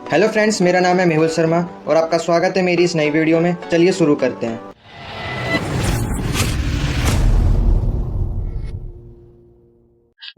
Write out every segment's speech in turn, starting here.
Hello friends, मेरा नाम है मेहुल शर्मा और आपका स्वागत है मेरी इस नई वीडियो में। चलिए शुरू करते हैं।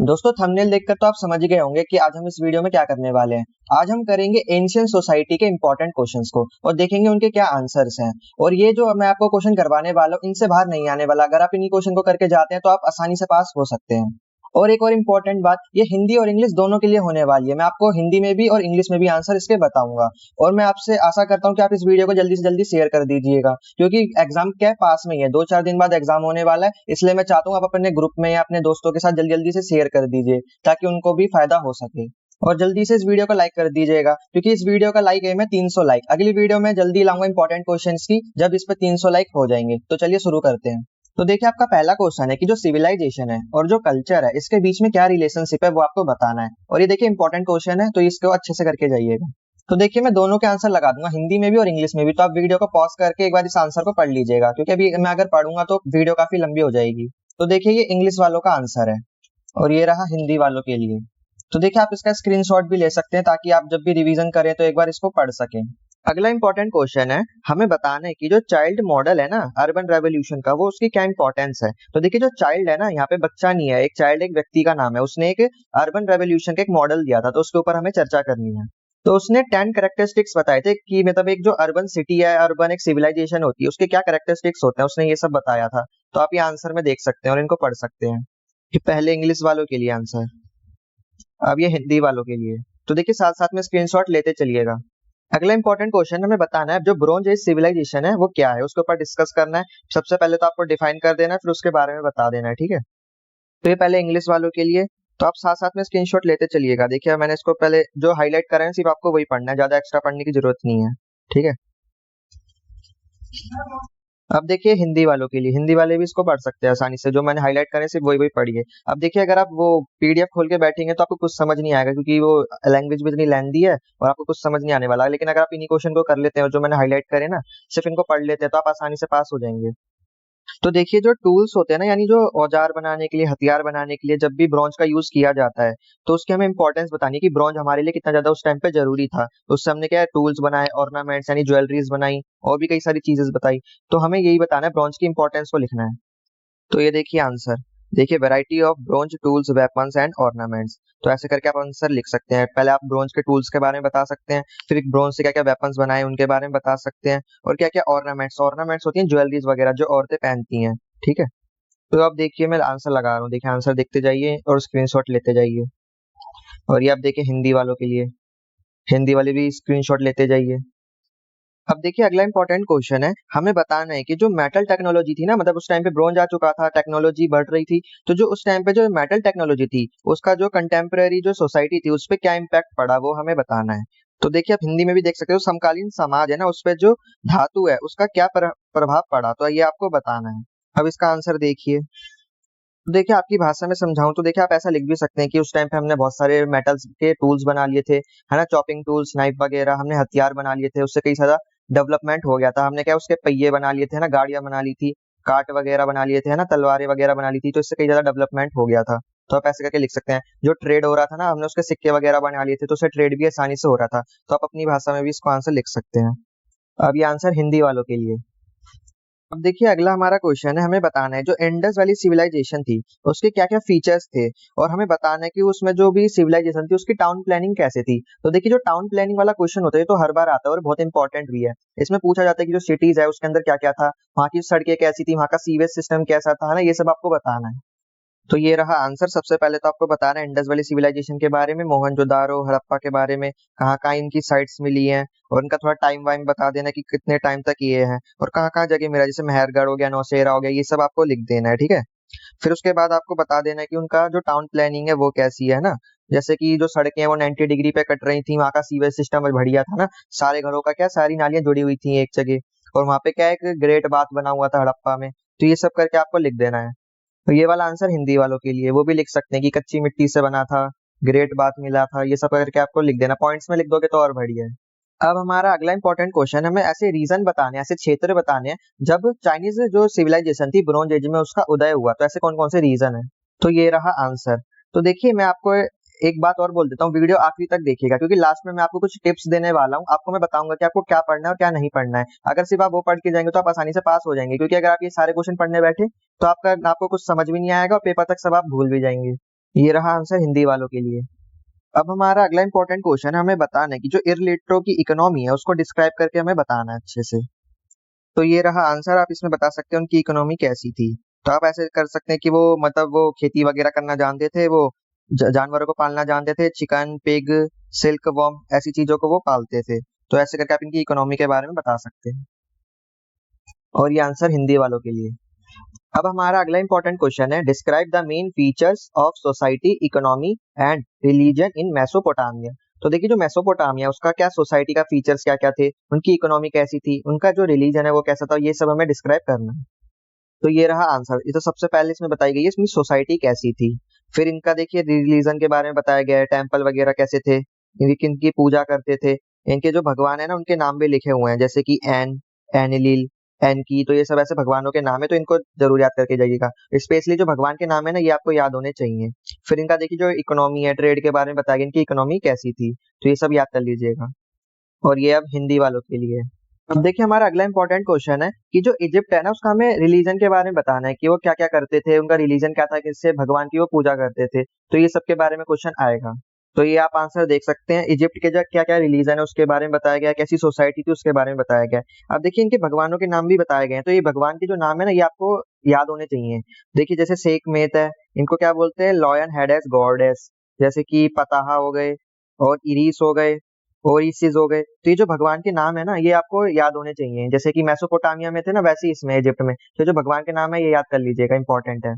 दोस्तों, थंबनेल देखकर तो आप समझ गए होंगे कि आज हम इस वीडियो में क्या करने वाले हैं। आज हम करेंगे एंशियंट सोसाइटी के इंपॉर्टेंट क्वेश्चंस को और देखेंगे उनके क्या आंसर्स हैं। और ये जो मैं आपको क्वेश्चन करवाने वाला हूँ, इनसे बाहर नहीं आने वाला। अगर आप इन्हीं क्वेश्चन को करके जाते हैं तो आप आसानी से पास हो सकते हैं। और एक और इम्पोर्टेंट बात, ये हिंदी और इंग्लिश दोनों के लिए होने वाली है। मैं आपको हिंदी में भी और इंग्लिश में भी आंसर इसके बताऊंगा। और मैं आपसे आशा करता हूँ कि आप इस वीडियो को जल्दी से जल्दी शेयर कर दीजिएगा, क्योंकि एग्जाम क्या है, पास में ही है। 2-4 दिन बाद एग्जाम होने वाला है, इसलिए मैं चाहता हूँ आप अपने ग्रुप में या अपने दोस्तों के साथ जल्दी जल्दी से शेयर कर दीजिए, ताकि उनको भी फायदा हो सके। और जल्दी से इस वीडियो को लाइक कर दीजिएगा, क्योंकि इस वीडियो का लाइक एम है 300 लाइक। अगली वीडियो में जल्दी लाऊंगा इंपॉर्टेंट क्वेश्चंस की, जब इस पे 300 लाइक हो जाएंगे। तो चलिए शुरू करते हैं। तो देखिए, आपका पहला क्वेश्चन है कि जो सिविलाइजेशन है और जो कल्चर है, इसके बीच में क्या रिलेशनशिप है, वो आपको बताना है। और ये देखिए इंपॉर्टेंट क्वेश्चन है, तो इसको अच्छे से करके जाइएगा। तो देखिए, मैं दोनों के आंसर लगा दूंगा, हिंदी में भी और इंग्लिश में भी। तो आप वीडियो को पॉज करके एक बार इस आंसर को पढ़ लीजिएगा, क्योंकि अभी मैं अगर पढ़ूंगा तो वीडियो काफी लंबी हो जाएगी। तो देखिए, ये इंग्लिश वालों का आंसर है और ये रहा हिंदी वालों के लिए। तो देखिए, आप इसका स्क्रीनशॉट भी ले सकते हैं, ताकि आप जब भी रिवीजन करें तो एक बार इसको पढ़ सकें। अगला इंपॉर्टेंट क्वेश्चन है, हमें बताना है कि जो चाइल्ड मॉडल है ना अर्बन रेवोल्यूशन का, वो उसकी क्या इंपॉर्टेंस है। तो देखिए, जो चाइल्ड है ना, यहाँ पे बच्चा नहीं है, एक चाइल्ड एक व्यक्ति का नाम है। उसने एक अर्बन रेवोल्यूशन का एक मॉडल दिया था, तो उसके ऊपर हमें चर्चा करनी है। तो उसने 10 कैरेक्टरिस्टिक्स बताए थे कि मतलब एक जो अर्बन सिटी है, अर्बन एक सिविलाइजेशन होती है, उसके क्या कैरेक्टरिस्टिक्स होते हैं, उसने ये सब बताया था। तो आप ये आंसर में देख सकते हैं और इनको पढ़ सकते हैं। कि पहले इंग्लिश वालों के लिए आंसर, अब ये हिंदी वालों के लिए। तो देखिए, साथ साथ में स्क्रीनशॉट लेते चलिएगा। अगला इंपॉर्टेंट क्वेश्चन हमें बताना है, जो ब्रोंज एज सिविलाइजेशन है वो क्या है, उसके ऊपर डिस्कस करना है। सबसे पहले तो आपको डिफाइन कर देना है, फिर उसके बारे में बता देना है, ठीक है। तो ये पहले इंग्लिश वालों के लिए। तो आप साथ साथ में स्क्रीनशॉट लेते चलिएगा। देखिए, मैंने इसको पहले जो हाईलाइट करा है, सिर्फ आपको वही पढ़ना है, ज्यादा एक्स्ट्रा पढ़ने की जरूरत नहीं है, ठीक है। अब देखिए, हिंदी वालों के लिए, हिंदी वाले भी इसको पढ़ सकते हैं आसानी से। जो मैंने हाईलाइट करे सिर्फ वही वही पढ़िए। अब देखिए, अगर आप वो पीडीएफ खोल के बैठेंगे तो आपको कुछ समझ नहीं आएगा, क्योंकि वो लैंग्वेज भी इतनी लेंदी है और आपको कुछ समझ नहीं आने वाला है। लेकिन अगर आप इन्हीं क्वेश्चन को कर लेते हैं और जो मैंने हाईलाइट करे ना, सिर्फ इनको पढ़ लेते हैं, तो आप आसानी से पास हो जाएंगे। तो देखिए, जो टूल्स होते हैं ना, यानी जो औजार बनाने के लिए, हथियार बनाने के लिए जब भी ब्रॉन्ज का यूज किया जाता है, तो उसकी हमें इंपॉर्टेंस बतानी है कि ब्रॉन्ज हमारे लिए कितना ज्यादा उस टाइम पे जरूरी था। तो उससे हमने क्या है, टूल्स बनाए, ऑर्नामेंट्स यानी ज्वेलरीज बनाई, और भी कई सारी चीजें बताई। तो हमें यही बताना है, ब्रॉन्ज की इंपॉर्टेंस को लिखना है। तो ये देखिए आंसर, देखिए variety of bronze tools weapons and ornaments. तो ऐसे करके आप आंसर लिख सकते हैं। पहले आप ब्रोंज के टूल्स के बारे में बता सकते हैं, फिर एक ब्रोंज से क्या क्या वेपन्स बनाए उनके बारे में बता सकते हैं, और क्या क्या ऑर्नामेंट्स, ऑर्नामेंट्स होती हैं ज्वेलरीज वगैरह जो औरतें पहनती हैं, ठीक है। तो अब देखिए, मैं आंसर लगा रहा हूँ, देखिए आंसर देखते जाइए और स्क्रीनशॉट लेते जाइए। और ये आप देखिए हिंदी वालों के लिए, हिंदी वाले भी स्क्रीनशॉट लेते जाइए। अब देखिए, अगला इंपॉर्टेंट क्वेश्चन है, हमें बताना है कि जो मेटल टेक्नोलॉजी थी ना, मतलब उस टाइम पे ब्रोंज आ चुका था, टेक्नोलॉजी बढ़ रही थी, तो जो उस टाइम पे जो मेटल टेक्नोलॉजी थी, उसका जो कंटेम्प्रेरी जो सोसाइटी थी, उस पे क्या इम्पैक्ट पड़ा, वो हमें बताना है। तो देखिए, आप हिंदी में भी देख सकते हो, समकालीन समाज है ना, उस पे जो धातु है उसका क्या प्रभाव पड़ा, तो ये आपको बताना है। अब इसका आंसर देखिए। तो देखिए, आपकी भाषा में समझाऊं तो देखिए, आप ऐसा लिख भी सकते हैं कि उस टाइम पे हमने बहुत सारे मेटल्स के टूल्स बना लिए थे, है ना, चॉपिंग टूल्स, नाइफ वगैरह, हमने हथियार बना लिए थे, उससे कई सारा डेवलपमेंट हो गया था। हमने क्या उसके पहिए बना लिए थे ना, गाड़ियां बना ली थी, काट वगैरह बना लिए थे, है ना, तलवारें वगैरह बना ली थी, तो इससे कई ज्यादा डेवलपमेंट हो गया था। तो आप ऐसे करके लिख सकते हैं। जो ट्रेड हो रहा था ना, हमने उसके सिक्के वगैरह बना लिए थे, तो उससे ट्रेड भी आसानी से हो रहा था। तो आप अपनी भाषा में भी इसको आंसर लिख सकते हैं। अब ये आंसर हिंदी वालों के लिए। अब देखिए, अगला हमारा क्वेश्चन है, हमें बताना है जो इंडस वैली सिविलाइजेशन थी, उसके क्या क्या फीचर्स थे, और हमें बताना है कि उसमें जो भी सिविलाइजेशन थी उसकी टाउन प्लानिंग कैसे थी। तो देखिए, जो टाउन प्लानिंग वाला क्वेश्चन होता है तो हर बार आता है और बहुत इंपॉर्टेंट भी है। इसमें पूछा जाता है कि जो सिटीज है उसके अंदर क्या क्या था, वहाँ की सड़कें कैसी थी, वहाँ का सीवेज सिस्टम कैसा था, है ना, ये सब आपको बताना है। तो ये रहा आंसर। सबसे पहले तो आपको बताना है इंडस वैली सिविलाइजेशन के बारे में, मोहनजोदारो, हड़प्पा के बारे में, कहाँ कहाँ इनकी साइट्स मिली हैं, और इनका थोड़ा टाइम वाइम बता देना कि कितने टाइम तक ये है, और कहाँ कहाँ जगह मिला, जैसे मेहरगढ़ हो गया, नौशेरा हो गया, ये सब आपको लिख देना है, ठीक है। फिर उसके बाद आपको बता देना है कि उनका जो टाउन प्लानिंग है वो कैसी है ना। जैसे कि जो सड़कें हैं वो 90 डिग्री पे कट रही थी, वहाँ का सीवेज सिस्टम बढ़िया था ना, सारे घरों का क्या, सारी नालियां जुड़ी हुई थी एक जगह, और वहाँ पे क्या एक ग्रेट बाथ बना हुआ था हड़प्पा में। तो ये सब करके आपको लिख देना है। तो ये वाला आंसर हिंदी वालों के लिए, वो भी लिख सकते हैं कि कच्ची मिट्टी से बना था, ग्रेट बात मिला था, ये सब करके आपको लिख देना। पॉइंट्स में लिख दोगे तो और बढ़िया है। अब हमारा अगला इंपॉर्टेंट क्वेश्चन, हमें ऐसे रीजन बताने हैं, ऐसे क्षेत्र बताने हैं जब चाइनीज जो सिविलाइजेशन थी ब्रोंज एज में, उसका उदय हुआ। तो ऐसे कौन कौन से रीजन है, तो ये रहा आंसर। तो देखिए, मैं आपको एक बात और बोल देता हूँ, वीडियो आखिरी तक देखिएगा क्योंकि लास्ट में मैं आपको कुछ टिप्स देने वाला हूँ। आपको मैं बताऊंगा कि आपको क्या पढ़ना है और क्या नहीं पढ़ना है। अगर सिर्फ आप वो पढ़ के जाएंगे तो आप आसानी से पास हो जाएंगे, क्योंकि अगर आप ये सारे क्वेश्चन पढ़ने बैठे तो आपको कुछ समझ भी नहीं आएगा और पेपर तक सब आप भूल भी जाएंगे। ये रहा आंसर हिंदी वालों के लिए। अब हमारा अगला इंपॉर्टेंट क्वेश्चन है, हमें बताना है कि जो इरलिटरो की इकोनॉमी है उसको डिस्क्राइब करके हमें बताना है अच्छे से। तो ये रहा आंसर, आप इसमें बता सकते हैं उनकी इकोनॉमी कैसी थी। तो आप ऐसे कर सकते हैं कि वो मतलब वो खेती वगैरह करना जानते थे, वो जानवरों को पालना जानते थे, चिकन, पिग, सिल्क वॉर्म ऐसी चीजों को वो पालते थे। तो ऐसे करके आप इनकी इकोनॉमी के बारे में बता सकते हैं। और ये आंसर हिंदी वालों के लिए। अब हमारा अगला इंपॉर्टेंट क्वेश्चन है, describe the main features of society, economy and religion in Mesopotamia. तो देखिए जो मेसोपोटामिया उसका क्या सोसाइटी का फीचर्स क्या क्या थे, उनकी इकोनॉमी कैसी थी, उनका जो रिलीजन है वो कैसा था, ये सब हमें डिस्क्राइब करना है। तो ये रहा आंसर। ये तो सबसे पहले इसमें बताई गई है इसमें सोसाइटी कैसी थी। फिर इनका देखिए रिलीजन के बारे में बताया गया है, टेम्पल वगैरह कैसे थे, इनकी पूजा करते थे, इनके जो भगवान है ना उनके नाम भी लिखे हुए हैं, जैसे कि एनिलील, एनकी। तो ये सब ऐसे भगवानों के नाम है, तो इनको जरूर याद करके जाइएगा। स्पेशली जो भगवान के नाम है ना ये आपको याद होने चाहिए। फिर इनका देखिए जो इकोनॉमी है, ट्रेड के बारे में बताया गया, इनकी इकोनॉमी कैसी थी, तो ये सब याद कर लीजिएगा। और ये अब हिंदी वालों के लिए। अब देखिए हमारा अगला इंपॉर्टेंट क्वेश्चन है कि जो इजिप्ट है ना उसका हमें रिलीजन के बारे में बताना है कि वो क्या क्या करते थे, उनका रिलीजन क्या था, किससे भगवान की वो पूजा करते थे। तो ये सब के बारे में क्वेश्चन आएगा। तो ये आप आंसर देख सकते हैं, इजिप्ट के जो क्या क्या रिलीजन है उसके बारे में बताया गया है, कैसी सोसाइटी थी उसके बारे में बताया गया है। अब देखिए इनके भगवानों के नाम भी बताए गए हैं, तो ये भगवान के जो नाम है ना ये आपको याद होने चाहिए। देखिए जैसे सेक मेत है, इनको क्या बोलते हैं, लॉयन हेडेस गॉडेस। जैसे कि पताहा हो गए, और इरीस हो गए, ओरिसिस हो गए। तो ये जो भगवान के नाम है ना ये आपको याद होने चाहिए, जैसे कि मेसोपोटामिया में थे ना वैसे ही इसमें इजिप्ट में। तो जो भगवान के नाम है ये याद कर लीजिएगा, इंपॉर्टेंट है।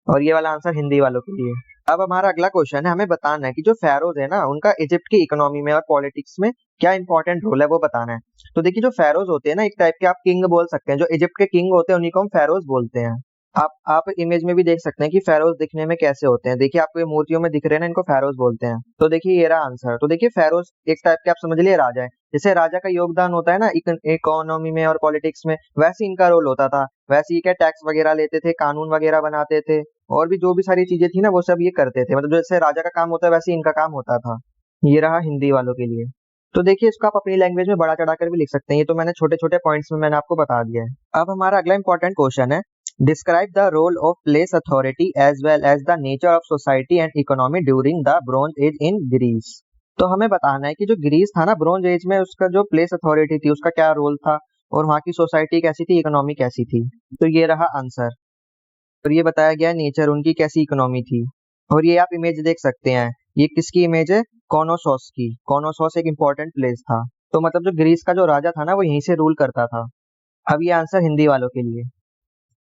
और ये वाला आंसर हिंदी वालों के लिए। अब हमारा अगला क्वेश्चन है, हमें बताना है कि जो फेरोज है ना उनका इजिप्ट की इकोनॉमी में और पॉलिटिक्स में क्या इंपॉर्टेंट रोल है वो बताना है। तो देखिए जो फेरोज होते हैं ना एक टाइप के आप किंग बोल सकते हैं, जो इजिप्ट के किंग होते हैं उन्हीं को हम फेरोज बोलते हैं। आप इमेज में भी देख सकते हैं कि फेरोज दिखने में कैसे होते हैं। देखिए आपको ये मूर्तियों में दिख रहे हैं ना, इनको फेरोज बोलते हैं। तो देखिए ये रहा आंसर। तो देखिए फेरोज एक टाइप के आप समझ लिए राजा है, जैसे राजा का योगदान होता है ना इकोनॉमी में और पॉलिटिक्स में, वैसे इनका रोल होता था। वैसे ही क्या टैक्स वगैरह लेते थे, कानून वगैरह बनाते थे, और भी जो भी सारी चीजें थी ना वो सब ये करते थे। मतलब जैसे राजा का काम होता है वैसे ही इनका काम होता था। ये रहा हिंदी वालों के लिए। तो देखिए इसको आप अपनी लैंग्वेज में बढ़ा चढ़ा कर भी लिख सकते हैं, ये तो मैंने छोटे छोटे पॉइंट्स में मैंने आपको बता दिया है। अब हमारा अगला इंपॉर्टेंट क्वेश्चन है, describe the role of place authority as well as the nature of society and economy during the Bronze Age in Greece. तो हमें बताना है कि जो ग्रीस था ना ब्रोंज एज में, उसका जो प्लेस अथॉरिटी थी उसका क्या रोल था, और वहाँ की सोसाइटी कैसी थी, इकोनॉमी कैसी थी। तो ये रहा आंसर। और ये बताया गया नेचर उनकी कैसी इकोनॉमी थी। और ये आप इमेज देख सकते हैं, ये किसकी इमेज है, कॉनोसोस की। कॉनोसोस एक इंपॉर्टेंट प्लेस था। तो मतलब जो ग्रीस का जो राजा था ना वो यहीं से रूल करता था। अब ये आंसर हिंदी वालों के लिए।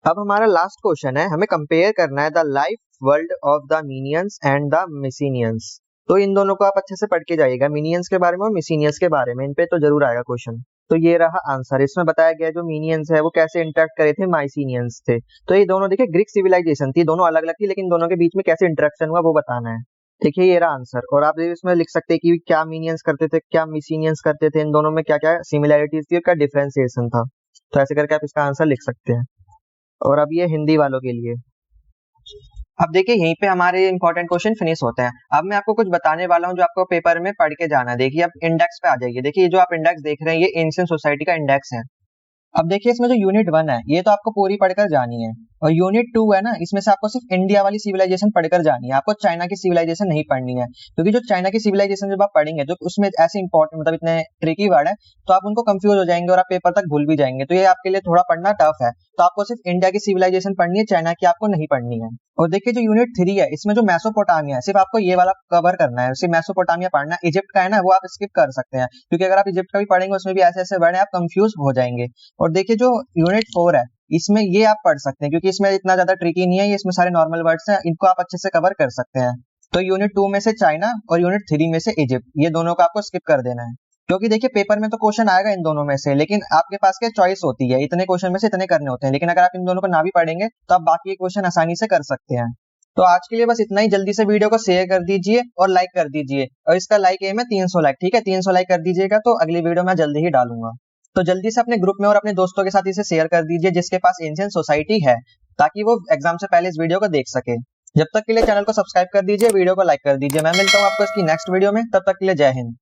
अब हमारा लास्ट क्वेश्चन है, हमें कंपेयर करना है the life world of the Minians and the Misinians. तो इन दोनों को आप अच्छे से पढ़ के जाइएगा, मिनियंस के बारे में और मिसीनियंस के बारे में, इन पे तो जरूर आएगा क्वेश्चन। तो ये रहा आंसर। इसमें बताया गया जो मीनियंस है वो कैसे इंटरेक्ट करे थे माइसीनियंस थे। तो ये दोनों देखिए ग्रीक सिविलाइजेशन थी, दोनों अलग अलग थी, लेकिन दोनों के बीच में कैसे इंटरेक्शन हुआ वो बताना है। देखिए ये रहा आंसर। और आप इसमें लिख सकते हैं कि क्या मीनियंस करते थे, क्या मिसीनियंस करते थे, इन दोनों में क्या क्या सिमिलैरिटीज थी और क्या डिफरेंशिएशन था। तो ऐसे करके आप इसका आंसर लिख सकते हैं। और अब ये हिंदी वालों के लिए। अब देखिए यहीं पे हमारे इंपॉर्टेंट क्वेश्चन फिनिश होते हैं। अब मैं आपको कुछ बताने वाला हूँ जो आपको पेपर में पढ़ के जाना है। देखिए अब इंडेक्स पे आ जाइए। देखिए ये जो आप इंडेक्स देख रहे हैं ये एंशिएंट सोसाइटी का इंडेक्स है। अब देखिए इसमें जो यूनिट 1 है ये तो आपको पूरी पढ़कर जानी है, और यूनिट 2 है ना इसमें से आपको सिर्फ इंडिया वाली सिविलाइजेशन पढ़कर जानी है, आपको चाइना की सिविलाइजेशन नहीं पढ़नी है। क्योंकि जो चाइना की सिविलाइजेशन जब आप पढ़ेंगे जो उसमें ऐसे इंपॉर्टेंट मतलब इतने ट्रिकी वर्ड है तो आप उनको कंफ्यूज हो जाएंगे और आप पेपर तक भूल भी जाएंगे। तो ये आपके लिए थोड़ा पढ़ना टफ है। तो आपको सिर्फ इंडिया की सिविलाइजेशन पढ़नी है, चाइना की आपको नहीं पढ़नी है। और देखिए जो यूनिट 3 है इसमें जो मेसोपोटामिया है सिर्फ आपको ये वाला कवर करना है, सिर्फ मेसोपोटामिया पढ़ना है। इजिप्ट का है ना वो आप स्किप कर सकते हैं, क्योंकि अगर आप इजिप्ट का भी पढ़ेंगे उसमें भी ऐसे ऐसे वर्ड है आप कंफ्यूज हो जाएंगे। और देखिए जो यूनिट 4 है इसमें ये आप पढ़ सकते हैं, क्योंकि इसमें इतना ज्यादा ट्रिकी नहीं है, ये इसमें सारे नॉर्मल वर्ड्स हैं, इनको आप अच्छे से कवर कर सकते हैं। तो यूनिट 2 में से चाइना और यूनिट 3 में से इजिप्ट, ये दोनों को आपको स्किप कर देना है। क्योंकि देखिए पेपर में तो क्वेश्चन आएगा इन दोनों में से, लेकिन आपके पास क्या चॉइस होती है, इतने क्वेश्चन में से इतने करने होते हैं। लेकिन अगर आप इन दोनों को ना भी पढ़ेंगे तो आप बाकी क्वेश्चन आसानी से कर सकते हैं। तो आज के लिए बस इतना ही। जल्दी से वीडियो को शेयर कर दीजिए और लाइक कर दीजिए, और इसका लाइक एम है 300 लाइक। ठीक है 300 लाइक कर दीजिएगा तो अगली वीडियो मैं जल्दी ही डालूंगा। तो जल्दी से अपने ग्रुप में और अपने दोस्तों के साथ इसे शेयर कर दीजिए जिसके पास एंशिएंट सोसाइटी है, ताकि वो एग्जाम से पहले इस वीडियो को देख सके। जब तक के लिए चैनल को सब्सक्राइब कर दीजिए, वीडियो को लाइक कर दीजिए। मैं मिलता हूँ आपको इसकी नेक्स्ट वीडियो में, तब तक के लिए जय हिंद।